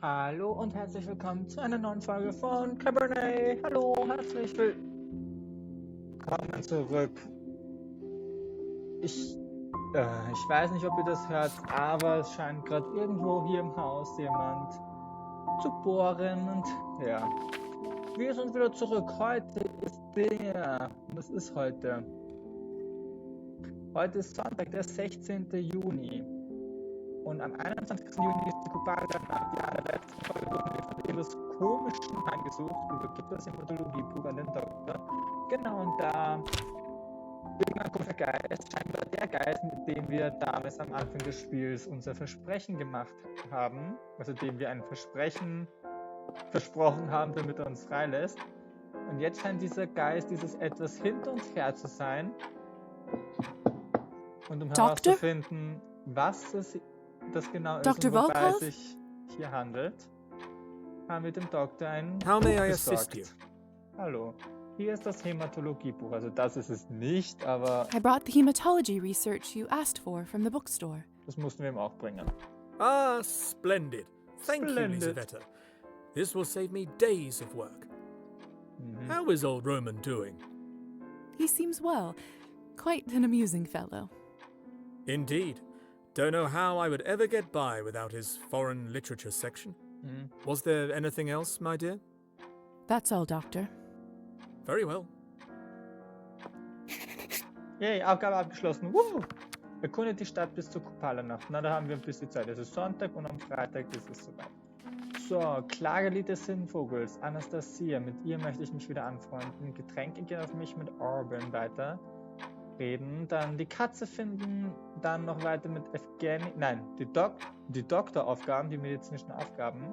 Hallo und herzlich willkommen zu einer neuen Folge von Cabernet. Hallo, herzlich willkommen zurück. Ich weiß nicht, ob ihr das hört, aber es scheint gerade irgendwo hier im Haus jemand zu bohren und ja. Wir sind wieder zurück. Was ist heute? Heute ist Sonntag, der 16. Juni. Und am 21. Juni ist die Kubalanacht. Ja, in der letzten Folge wurden wir von etwas Komischen heimgesucht. Gibt es im Mythologie-Buch an den Doktor. Genau, und da irgendein komischer Geist, scheinbar der Geist, mit dem wir damals am Anfang des Spiels unser Versprechen gemacht haben, also dem wir ein Versprechen versprochen haben, damit er uns freilässt. Und jetzt scheint dieser Geist, dieses etwas hinter uns her zu sein. Und um herauszufinden, was das genau ist Dr. und wobei Volkov? es sich hier handelt, haben wir dem Doktor ein How may Buch I assist besorgt. you? Hallo, hier ist das Hämatologiebuch. Also das ist es nicht, aber I brought the hematology research you asked for from the bookstore. das mussten wir ihm auch bringen. Ah, splendid. Thank you, Splendid. Lisaveta. This will save me days of work. How is old Roman doing? He seems well. Quite an amusing fellow. Indeed. Don't know how I would ever get by without his foreign literature section. Was there anything else, my dear? That's all, Doctor. Very well. Yay, Aufgabe abgeschlossen. Woo! Erkundet die Stadt bis zur Kupalanacht. Na, da haben wir ein bisschen Zeit. Es ist Sonntag und am Freitag ist es soweit. So, Klagelied des Singvogels. Anastasia, mit ihr möchte ich mich wieder anfreunden. Getränke gehen auf mich mit Orban weiter. Reden, dann die Katze finden, dann noch weiter mit Evgeny, nein, die Doktoraufgaben, die medizinischen Aufgaben.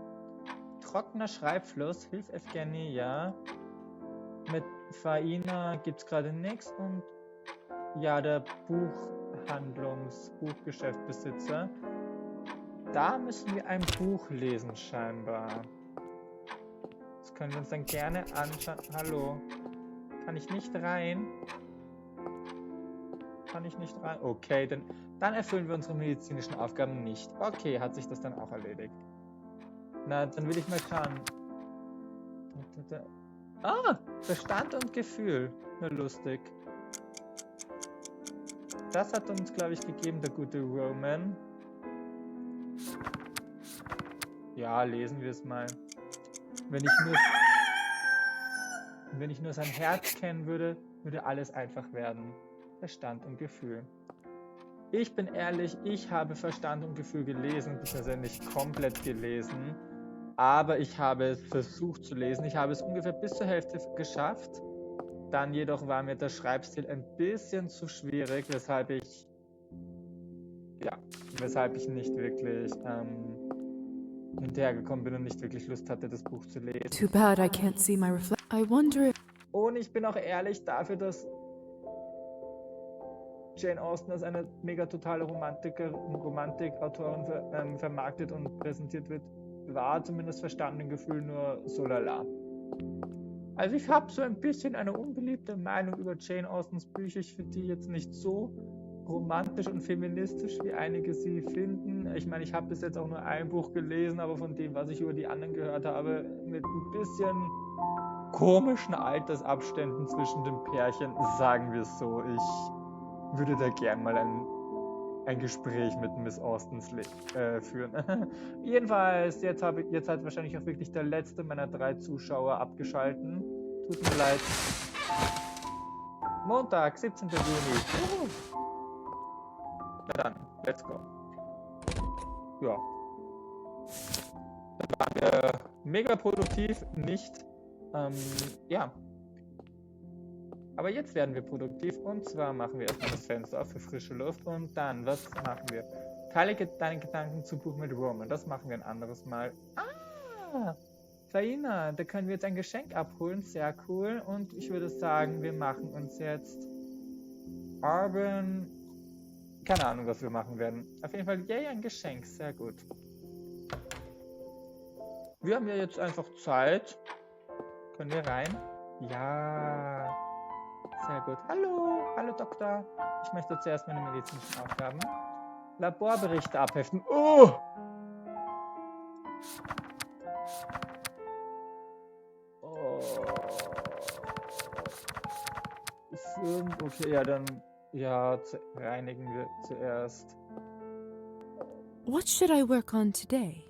Trockener Schreibfluss, hilf Evgeny, ja. Mit Faina gibt es gerade nichts und ja, der Buchgeschäftbesitzer. Da müssen wir ein Buch lesen scheinbar. Das können wir uns dann gerne anschauen. Hallo, kann ich nicht rein? Kann ich nicht rein? Okay, dann erfüllen wir unsere medizinischen Aufgaben nicht. Okay, hat sich das dann auch erledigt. Na, dann will ich mal schauen. Ah, Verstand und Gefühl. Na, lustig. Das hat uns, glaube ich, gegeben, der gute Roman. Ja, lesen wir es mal. Wenn ich nur sein Herz kennen würde, würde alles einfach werden. Verstand und Gefühl. Ich bin ehrlich, ich habe Verstand und Gefühl gelesen, beziehungsweise nicht komplett gelesen, aber ich habe es versucht zu lesen. Ich habe es ungefähr bis zur Hälfte geschafft. Dann jedoch war mir der Schreibstil ein bisschen zu schwierig, weshalb ich nicht wirklich hinterhergekommen bin und nicht wirklich Lust hatte, das Buch zu lesen. Too bad I can't see my I wonder if... Und ich bin auch ehrlich, dafür, dass Jane Austen als eine mega totale Romantikautorin vermarktet und präsentiert wird, war zumindest Verstand und Gefühl nur so lala. Also ich habe so ein bisschen eine unbeliebte Meinung über Jane Austens Bücher. Ich finde die jetzt nicht so romantisch und feministisch, wie einige sie finden. Ich meine, ich habe bis jetzt auch nur ein Buch gelesen, aber von dem, was ich über die anderen gehört habe, mit ein bisschen komischen Altersabständen zwischen den Pärchen, sagen wir es so. Ich würde da gern mal ein Gespräch mit Miss Austens führen. Jedenfalls, jetzt hat wahrscheinlich auch wirklich der letzte meiner 3 Zuschauer abgeschalten. Tut mir leid. Montag, 17. Juni. Na dann, let's go. Ja. Dann waren wir mega produktiv, nicht. Ja. Aber jetzt werden wir produktiv und zwar machen wir erstmal das Fenster auf für frische Luft und dann, was machen wir? Teile deine Gedanken zum Buch mit Roman, das machen wir ein anderes Mal. Ah, Faina, da können wir jetzt ein Geschenk abholen, sehr cool. Und ich würde sagen, wir machen uns jetzt Urban, keine Ahnung, was wir machen werden. Auf jeden Fall, yay, ein Geschenk, sehr gut. Wir haben ja jetzt einfach Zeit. Können wir rein? Ja. Sehr gut. Hallo Doktor. Ich möchte zuerst meine medizinischen Aufgaben. Laborberichte abheften. Oh! Oh. Okay, ja, dann ja, reinigen wir zuerst. What should I work on today?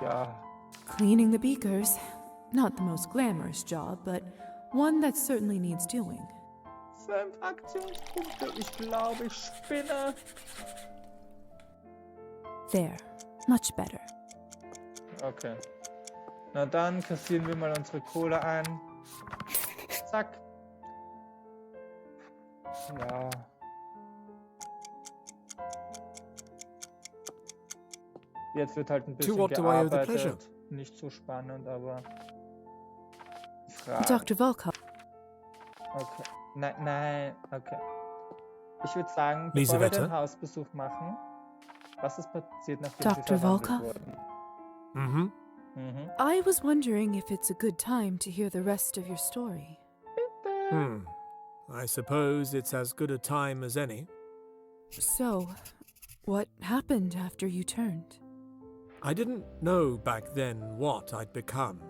Ja. Cleaning the beakers. Not the most glamorous job, but one that certainly needs doing. 5 Aktionspunkte. Ich glaube, ich spinne. There. Much better. Okay. Na dann kassieren wir mal unsere Kohle ein. Zack. Ja. Jetzt wird halt ein bisschen gearbeitet. Nicht so spannend, aber... Frage. Dr. Volkov. Okay. Nein, okay. Ich würde sagen, Lisa, bevor wir den Hausbesuch machen, was ist passiert, nachdem Dr. sie verwandelt Volkov? wurden? Mhm. I was wondering if it's a good time to hear the rest of your story. I suppose it's as good a time as any. So, what happened after you turned? I didn't know back then what I'd become.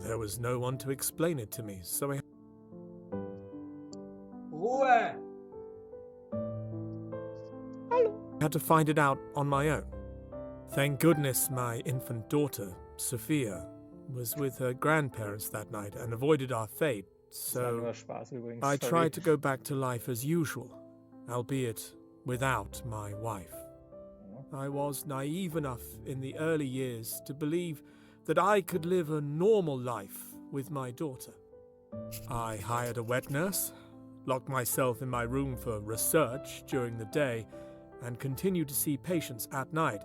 There was no one to explain it to me, so I Ruhe! had to find it out on my own. Thank goodness my infant daughter, Sophia, was with her grandparents that night and avoided our fate, so I tried to go back to life as usual, albeit without my wife. I was naive enough in the early years to believe that I could live a normal life with my daughter. I hired a wet nurse, locked myself in my room for research during the day, and continued to see patients at night.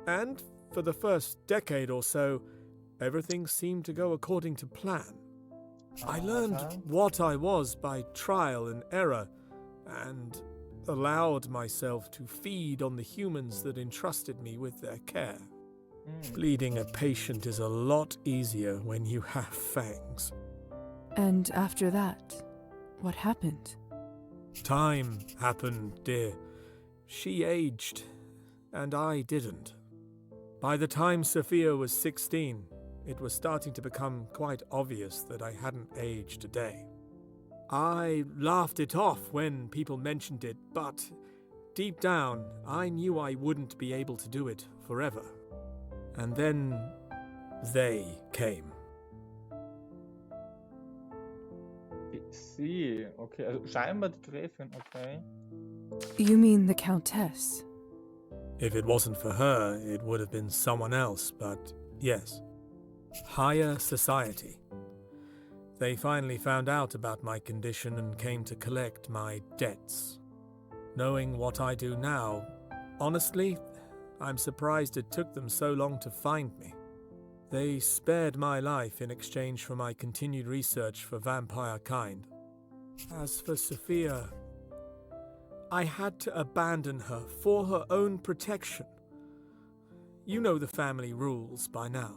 And for the first decade or so, everything seemed to go according to plan. I learned what I was by trial and error, and allowed myself to feed on the humans that entrusted me with their care. Bleeding a patient is a lot easier when you have fangs. And after that, what happened? Time happened, dear. She aged, and I didn't. By the time Sophia was 16, it was starting to become quite obvious that I hadn't aged a day. I laughed it off when people mentioned it, but deep down, I knew I wouldn't be able to do it forever. And then they came. Sie, okay, also scheinbar die Gräfin, okay. You mean the Countess? If it wasn't for her, it would have been someone else, but yes. Higher society. They finally found out about my condition and came to collect my debts. Knowing what I do now, honestly, I'm surprised it took them so long to find me. They spared my life in exchange for my continued research for vampire kind. As for Sophia, I had to abandon her for her own protection. You know the family rules by now.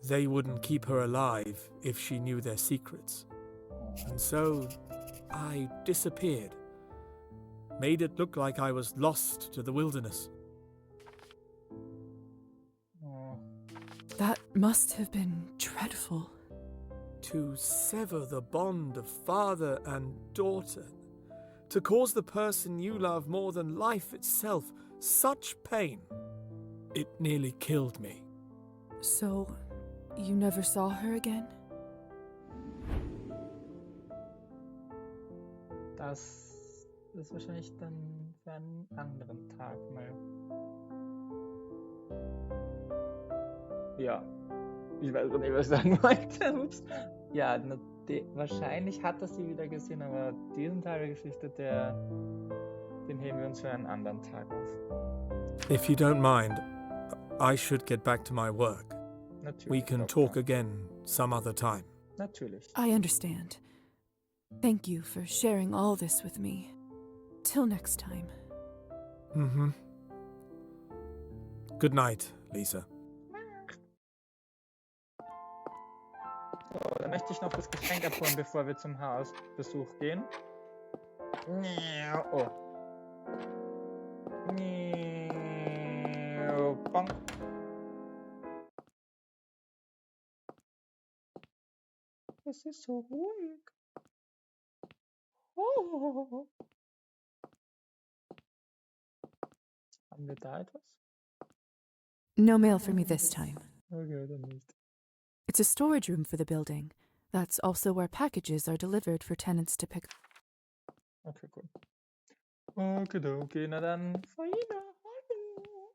They wouldn't keep her alive if she knew their secrets. And so, I disappeared. Made it look like I was lost to the wilderness. That must have been dreadful. To sever the bond of father and daughter. To cause the person you love more than life itself such pain. It nearly killed me. So, you never saw her again? Das ist wahrscheinlich dann für einen anderen Tag mal. Ja, ich weiß nicht, was ich sagen wollte. Ups. Ja, wahrscheinlich hat er sie wieder gesehen, aber diesen Teil der Geschichte, den heben wir uns für einen anderen Tag auf. If you don't mind, I should get back to my work. Natürlich, We can talk again some other time. Natürlich. I understand. Thank you for sharing all this with me. Till next time. Good night, Lisa. So, dann möchte ich noch das Geschenk abholen, bevor wir zum Hausbesuch gehen. Oh. Bong. Es ist so ruhig. Oh. Haben wir da etwas? No mail for me this time. Okay, dann nicht. It's a storage room for the building. That's also where packages are delivered for tenants to pick. Okay, cool. Okay, na dann, Faina, hallo.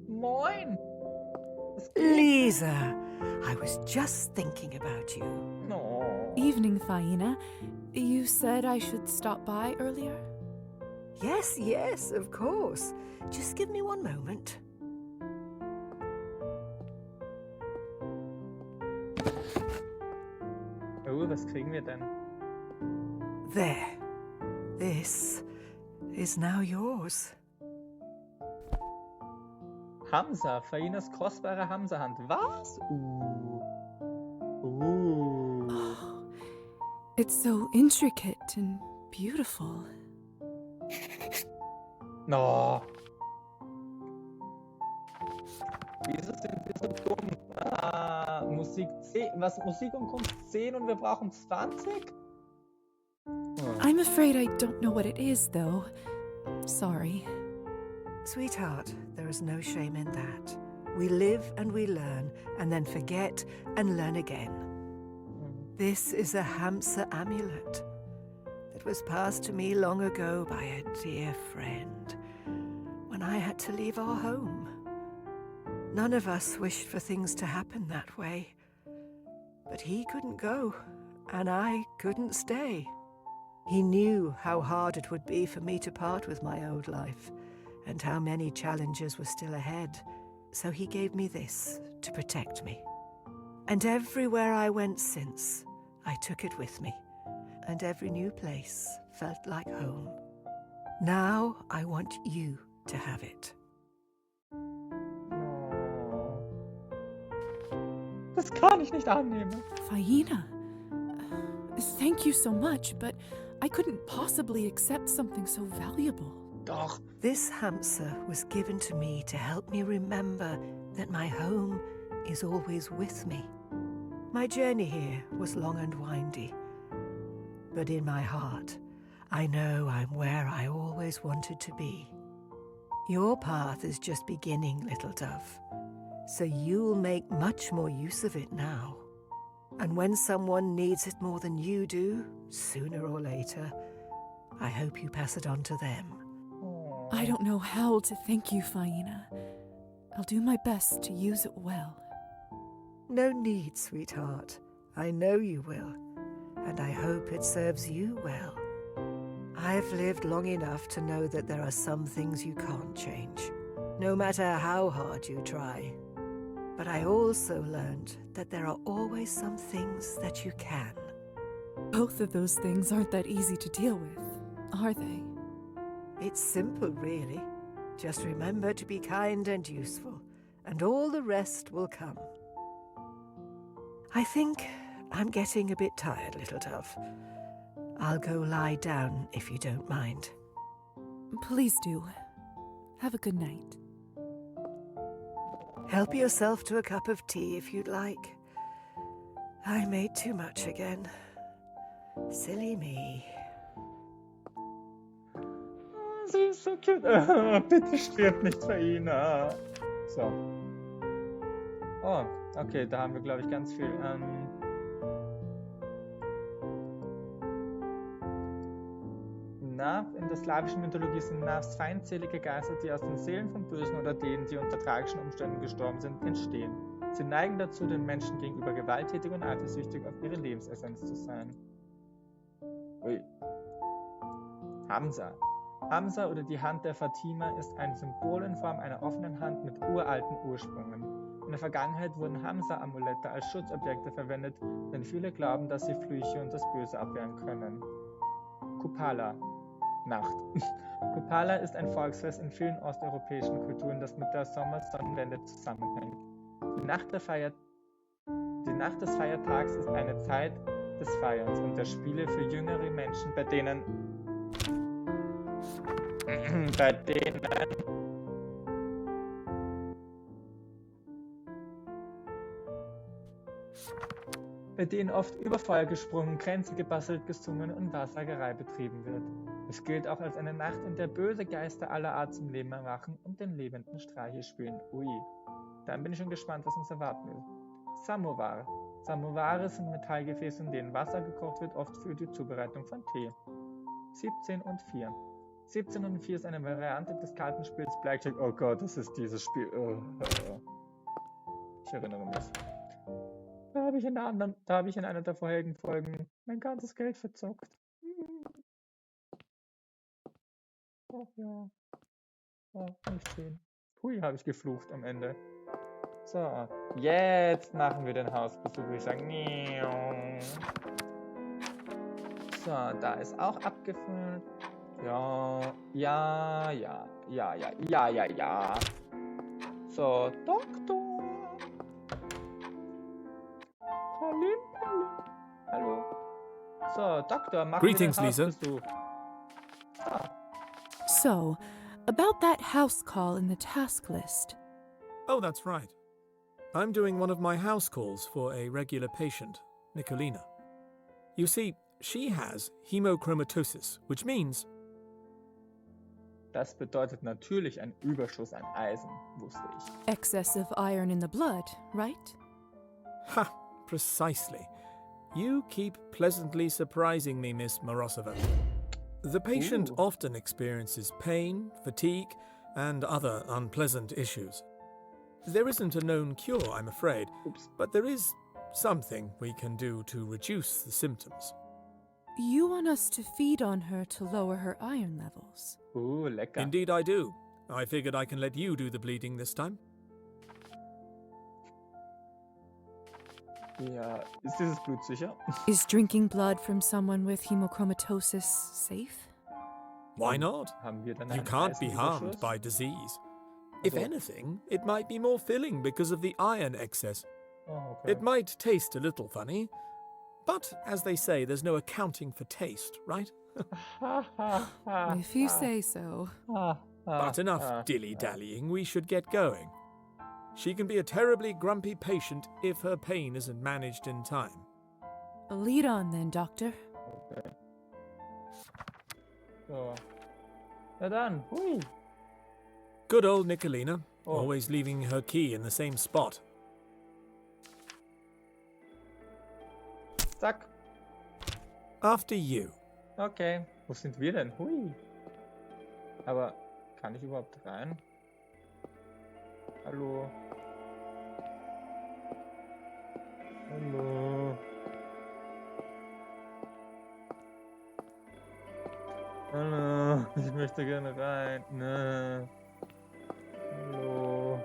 Moin. Liza, I was just thinking about you. No. Evening, Faina. You said I should stop by earlier? Yes, of course. Just give me one moment. Oh, was kriegen wir denn? There. This is now yours. Hamza, Fainas kostbare Hamza-Hand. Was? Oh, it's so intricate and beautiful. No. Wieso sind wir so dumm? Musik 10. Was? Musik und Kunst 10 und wir brauchen 20? I'm afraid I don't know what it is, though. Sorry. Sweetheart, there is no shame in that. We live and we learn, and then forget and learn again. This is a Hamsa amulet that was passed to me long ago by a dear friend when I had to leave our home. None of us wished for things to happen that way, but he couldn't go, and I couldn't stay. He knew how hard it would be for me to part with my old life, and how many challenges were still ahead, so he gave me this to protect me. And everywhere I went since, I took it with me, and every new place felt like home. Now I want you to have it. Das kann ich nicht annehmen. Faina, thank you so much, but I couldn't possibly accept something so valuable. Doch. This hamster was given to me to help me remember that my home is always with me. My journey here was long and windy, but in my heart, I know I'm where I always wanted to be. Your path is just beginning, little dove, so you'll make much more use of it now. And when someone needs it more than you do, sooner or later, I hope you pass it on to them. I don't know how to thank you, Faina. I'll do my best to use it well. No need, sweetheart. I know you will, and I hope it serves you well. I've lived long enough to know that there are some things you can't change, no matter how hard you try. But I also learned that there are always some things that you can. Both of those things aren't that easy to deal with, are they? It's simple, really. Just remember to be kind and useful, and all the rest will come. I think I'm getting a bit tired, little dove. I'll go lie down if you don't mind. Please do. Have a good night. Help yourself to a cup of tea if you'd like. I made too much again. Silly me. Sie ist so cute. Bitte stirb nicht, Faina. So. Oh, okay, da haben wir, glaube ich, ganz viel. In der slawischen Mythologie sind Navs feindselige Geister, die aus den Seelen von Bösen oder denen, die unter tragischen Umständen gestorben sind, entstehen. Sie neigen dazu, den Menschen gegenüber gewalttätig und eifersüchtig auf ihre Lebensessenz zu sein. Ui. Hamza. Hamza oder die Hand der Fatima ist ein Symbol in Form einer offenen Hand mit uralten Ursprüngen. In der Vergangenheit wurden Hamza-Amulette als Schutzobjekte verwendet, denn viele glauben, dass sie Flüche und das Böse abwehren können. Kupala. Nacht. Kupala ist ein Volksfest in vielen osteuropäischen Kulturen, das mit der Sommersonnenwende zusammenhängt. Die Nacht des Feiertags ist eine Zeit des Feierns und der Spiele für jüngere Menschen, bei denen Bei denen. bei denen oft über Feuer gesprungen, Kränze gebastelt, gesungen und Wahrsagerei betrieben wird. Es gilt auch als eine Nacht, in der böse Geister aller Art zum Leben erwachen und den Lebenden Streiche spielen. Ui, dann bin ich schon gespannt, was uns erwarten wird. Samovar. Samovare sind Metallgefäße, in denen Wasser gekocht wird, oft für die Zubereitung von Tee. 17 und 4. 17 und 4 ist eine Variante des Kartenspiels Blackjack. Oh Gott, das ist dieses Spiel. Ich erinnere mich. Da habe ich in einer der vorherigen Folgen mein ganzes Geld verzockt. Ach ja. Oh, nicht schön. Hui, habe ich geflucht am Ende. So, jetzt machen wir den Hausbesuch. Ich sage, so, da ist auch abgefüllt. Ja. So, Doktor. Hallo. So, Doktor, machen Greetings, wir den Liza. Hausbesuch. So, about that house call in the task list. Oh, that's right. I'm doing one of my house calls for a regular patient, Nicolina. You see, she has hemochromatosis, which means... Das bedeutet natürlich ein Überschuss an Eisen, wusste ich. Excess of iron in the blood, right? Ha! Precisely. You keep pleasantly surprising me, Miss Morozova. The patient often experiences pain, fatigue, and other unpleasant issues. There isn't a known cure, I'm afraid, but there is something we can do to reduce the symptoms. You want us to feed on her to lower her iron levels? Lecker. Indeed I do. I figured I can let you do the bleeding this time. Ja, ist dieses Blut sicher? Is drinking blood from someone with hemochromatosis safe? Why not? Haben wir dann You einen can't be harmed Eisenüberschuss? by disease. If Also- anything, it might be more filling because of the iron excess. Oh, okay. It might taste a little funny, but as they say, there's no accounting for taste, right? If you say so. But enough dilly-dallying, we should get going. She can be a terribly grumpy patient if her pain isn't managed in time. Lead on then, Doctor. Okay. So. Na dann, hui. Good old Nicolina, Oh. always leaving her key in the same spot. Zack. After you. Okay. Wo sind wir denn? Hui. Aber kann ich überhaupt rein? Hallo. Hallo. Hallo. Ich möchte gerne rein. Ne. Hallo.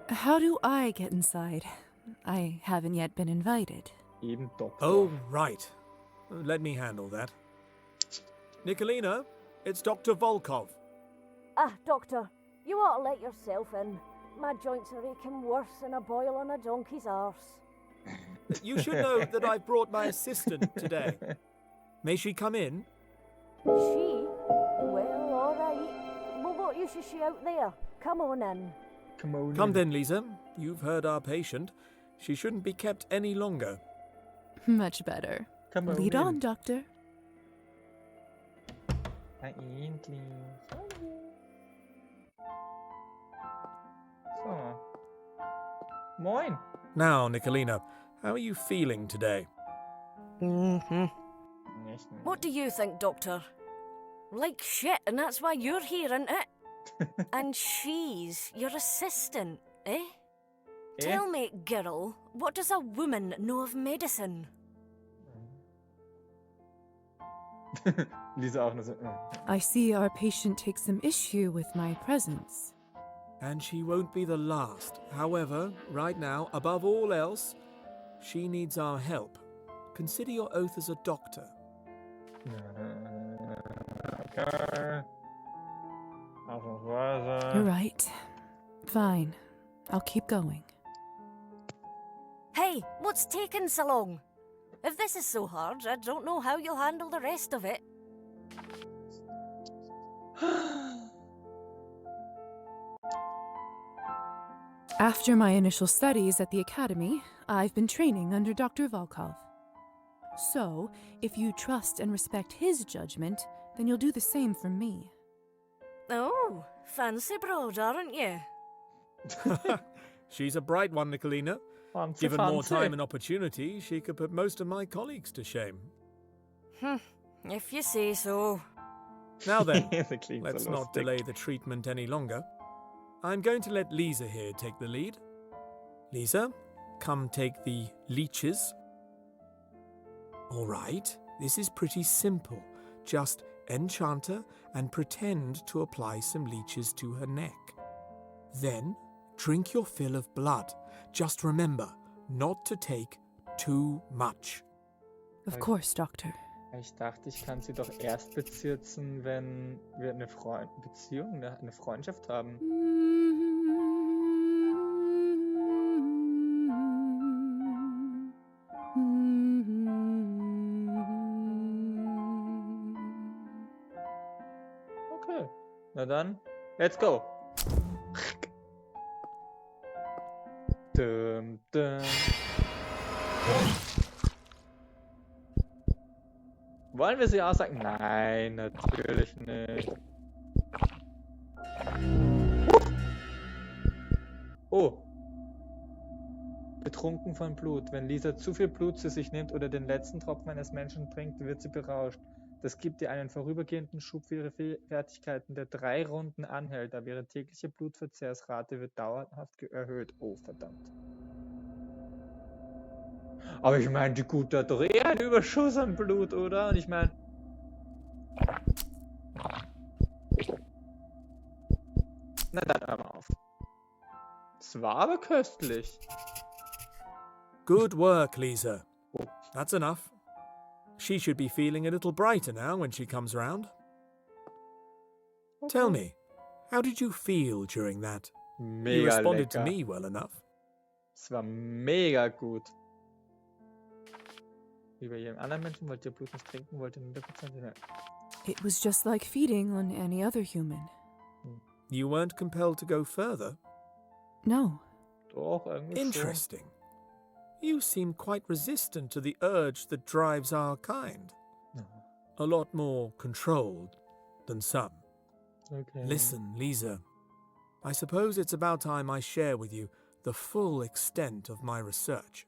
How do I get inside? I haven't yet been invited. Eben Doktor. Oh, right. Let me handle that. Nicolina, it's Dr. Volkov. Ah, Doctor, you ought to let yourself in. My joints are aching worse than a boil on a donkey's arse. You should know that I've brought my assistant today. May she come in? She? Well, all right. Well, what use is she out there? Come on in. Come then, Liza. You've heard our patient. She shouldn't be kept any longer. Much better. Lead on, Doctor. Endlich. So. Moin. Now, Nicolina, how are you feeling today? What do you think, Doctor? Like shit, and that's why you're here, isn't it? And she's your assistant, eh? Tell me, girl, what does a woman know of medicine? Lisa auch nur so. I see our patient takes some issue with my presence. And she won't be the last. However, right now, above all else, she needs our help. Consider your oath as a doctor. Okay. You're right. Fine. I'll keep going. Hey, what's taking so long? If this is so hard, I don't know how you'll handle the rest of it. After my initial studies at the academy, I've been training under Dr. Volkov. So, if you trust and respect his judgment, then you'll do the same for me. Oh, fancy broad, aren't you? She's a bright one, Nicolina. Fancy, Given more fancy. time and opportunity, she could put most of my colleagues to shame. If you say so. Now then, Das klingt let's so not lustig. delay the treatment any longer. I'm going to let Liza here take the lead. Liza, come take the leeches. All right, this is pretty simple. Just enchant her and pretend to apply some leeches to her neck. Then, drink your fill of blood. Just remember, not to take too much. Of course, Doctor. Ich dachte, ich kann sie doch erst bezirzen, wenn wir eine Beziehung, eine Freundschaft haben. Okay, na dann, let's go. Dum, dum. Wollen wir sie aussagen? Nein, natürlich nicht. Oh. Betrunken von Blut. Wenn Liza zu viel Blut zu sich nimmt oder den letzten Tropfen eines Menschen trinkt, wird sie berauscht. Das gibt ihr einen vorübergehenden Schub für ihre Fertigkeiten, der 3 Runden anhält, aber ihre tägliche Blutverzehrsrate wird dauerhaft erhöht. Oh, verdammt. Aber ich meine, die Gute hat doch eher einen Überschuss an Blut, oder? Und ich meine... Na dann, hör mal auf. Es war aber köstlich. Good work, Liza. That's enough. She should be feeling a little brighter now when she comes round. Tell me, how did you feel during that? You Mega responded lecker. to me well enough. Es war mega gut. Wie bei jedem anderen Menschen wollt ihr Blut nicht trinken, wollt ihr 100%. It was just like feeding on any other human. You weren't compelled to go further? No. Doch, irgendwie schon. Interesting. You seem quite resistant to the urge that drives our kind. A lot more controlled than some. Okay. Listen, Liza. I suppose it's about time I share with you the full extent of my research.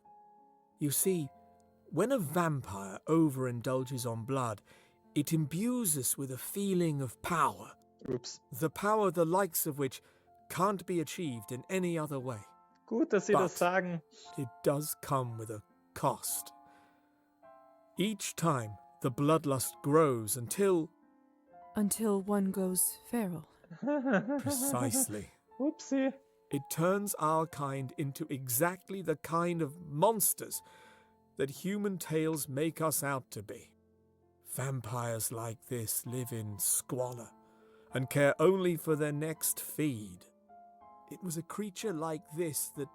You see, when a vampire overindulges on blood, it imbues us with a feeling of power. Ups. The power the likes of which can't be achieved in any other way. Gut, dass Sie But das sagen. it does come with a cost. Each time the bloodlust grows until... Until one goes feral. Precisely. Upsi. It turns our kind into exactly the kind of monsters that human tales make us out to be. Vampires like this live in squalor and care only for their next feed. It was a creature like this that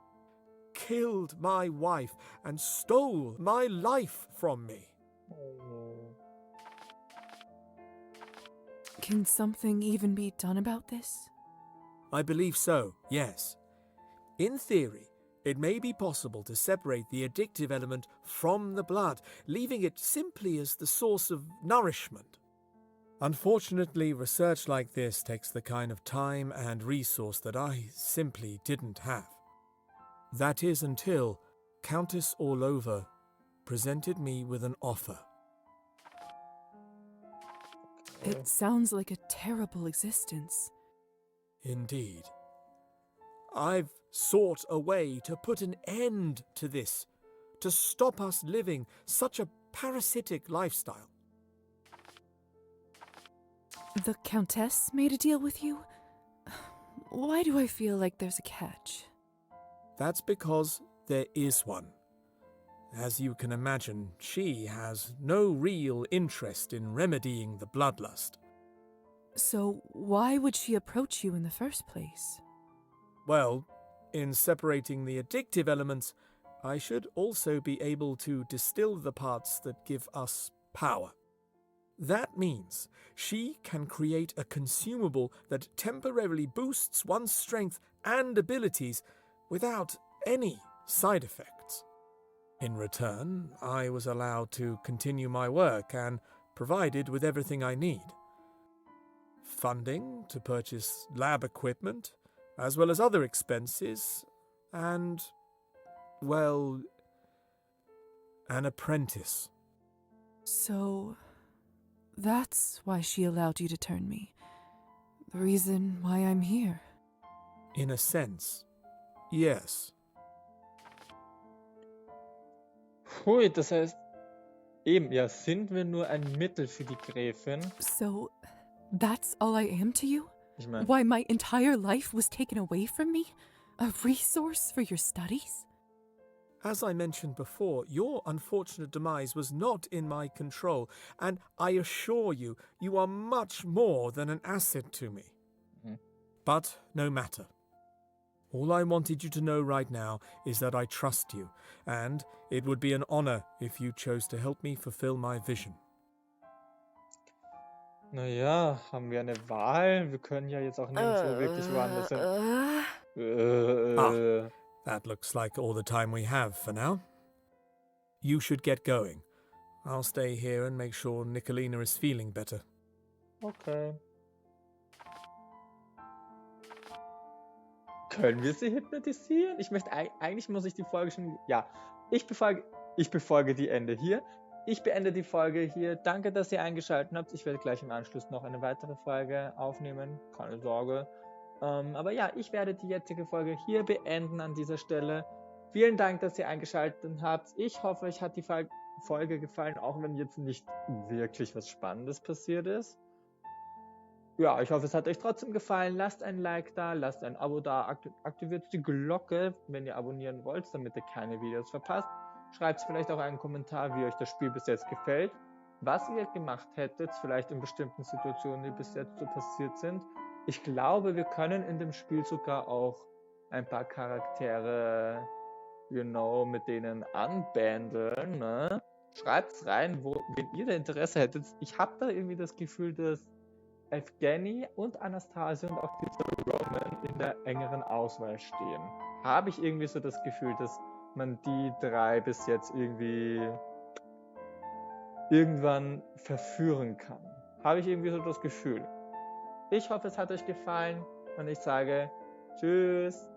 killed my wife and stole my life from me. Oh. Can something even be done about this? I believe so, yes. In theory, it may be possible to separate the addictive element from the blood, leaving it simply as the source of nourishment. Unfortunately, research like this takes the kind of time and resource that I simply didn't have. That is until Countess Orlova presented me with an offer. It sounds like a terrible existence. Indeed. I've sought a way to put an end to this, to stop us living such a parasitic lifestyle. The Countess made a deal with you? Why do I feel like there's a catch? That's because there is one. As you can imagine, she has no real interest in remedying the bloodlust. So why would she approach you in the first place? Well, in separating the addictive elements, I should also be able to distill the parts that give us power. That means she can create a consumable that temporarily boosts one's strength and abilities without any side effects. In return, I was allowed to continue my work and provided with everything I need. Funding to purchase lab equipment, as well as other expenses, and, well, an apprentice. So, that's why she allowed you to turn me. The reason why I'm here. In a sense, yes. Hui, das heißt, eben, ja, sind wir nur ein Mittel für die Gräfin? So, that's all I am to you? Ich meine, Why my entire life was taken away from me? A resource for your studies? As I mentioned before, your unfortunate demise was not in my control, and I assure you, you are much more than an asset to me. But no matter. All I wanted you to know right now is that I trust you, and it would be an honor if you chose to help me fulfill my vision. naja, haben wir eine Wahl? Wir können ja jetzt auch nirgendwo wirklich woanders hin. That looks like all the time we have for now. You should get going. I'll stay here and make sure Nicolina is feeling better. Okay. Können wir sie hypnotisieren? Ich möchte, eigentlich muss ich die Folge schon, ja, ich befolge die Ende hier. Ich beende die Folge hier. Danke, dass ihr eingeschaltet habt. Ich werde gleich im Anschluss noch eine weitere Folge aufnehmen. Keine Sorge. Aber ja, ich werde die jetzige Folge hier beenden an dieser Stelle. Vielen Dank, dass ihr eingeschaltet habt. Ich hoffe, euch hat die Folge gefallen, auch wenn jetzt nicht wirklich was Spannendes passiert ist. Ja, ich hoffe, es hat euch trotzdem gefallen. Lasst ein Like da, lasst ein Abo da, aktiviert die Glocke, wenn ihr abonnieren wollt, damit ihr keine Videos verpasst. Schreibt vielleicht auch einen Kommentar, wie euch das Spiel bis jetzt gefällt. Was ihr gemacht hättet, vielleicht in bestimmten Situationen, die bis jetzt so passiert sind. Ich glaube, wir können in dem Spiel sogar auch ein paar Charaktere, mit denen unbandeln. Ne? Schreibt's rein, wenn ihr da Interesse hättet. Ich habe da irgendwie das Gefühl, dass Evgeny und Anastasia und auch dieser Roman in der engeren Auswahl stehen. Habe ich irgendwie so das Gefühl, dass man die drei bis jetzt irgendwie irgendwann verführen kann. Habe ich irgendwie so das Gefühl. Ich hoffe, es hat euch gefallen und ich sage Tschüss.